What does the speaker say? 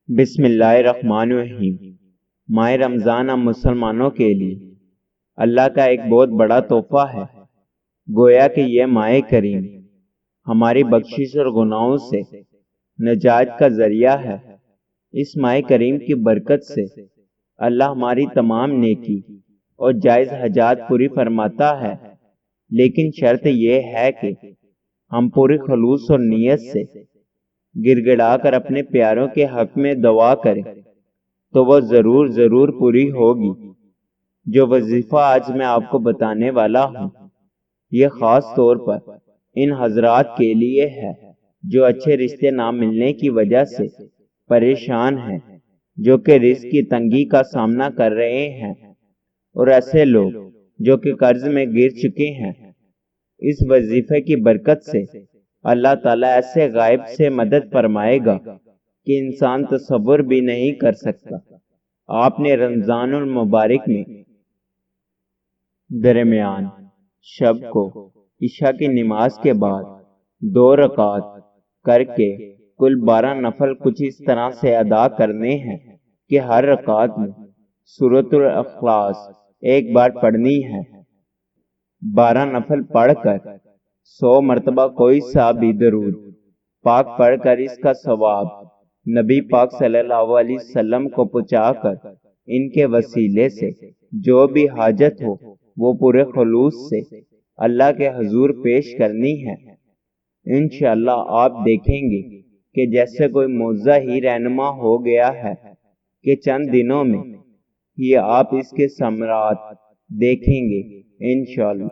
بسم اللہ الرحمن الرحیم۔ ماہ رمضان ہم مسلمانوں کے لیے اللہ کا ایک بہت بڑا تحفہ ہے۔ گویا کہ یہ ماہ کریم ہماری بخشش اور گناہوں سے نجات کا ذریعہ ہے۔ اس ماہ کریم کی برکت سے اللہ ہماری تمام نیکی اور جائز حاجات پوری فرماتا ہے، لیکن شرط یہ ہے کہ ہم پوری خلوص اور نیت سے گر گڑا کر اپنے پیاروں کے حق میں دعا کریں تو وہ ضرور پوری ہوگی۔ جو وظیفہ آج میں آپ کو بتانے والا ہوں یہ خاص طور پر ان حضرات کے لیے ہے جو اچھے رشتے نہ ملنے کی وجہ سے پریشان ہیں، جو کہ رزق کی تنگی کا سامنا کر رہے ہیں، اور ایسے لوگ جو کہ قرض میں گر چکے ہیں۔ اس وظیفے کی برکت سے اللہ تعالیٰ ایسے غائب سے مدد فرمائے گا کہ انسان تصور بھی نہیں کر سکتا۔ آپ نے رمضان المبارک میں درمیان شب کو عشاء کی نماز کے بعد 2 رکعت کر کے کل 12 نفل کچھ اس طرح سے ادا کرنے ہیں کہ ہر رکعت میں سورۃ الاخلاص ایک بار پڑھنی ہے۔ 12 نفل پڑھ کر 100 مرتبہ کوئی سا بھی درود پاک پڑھ کر اس کا ثواب نبی پاک صلی اللہ علیہ وسلم کو پہنچا کر ان کے وسیلے سے جو بھی حاجت ہو وہ پورے خلوص سے اللہ کے حضور پیش کرنی ہے۔ انشاءاللہ آپ دیکھیں گے کہ جیسے کوئی معجزہ ہی رہنما ہو گیا ہے کہ چند دنوں میں ہی آپ اس کے ثمرات دیکھیں گے انشاءاللہ۔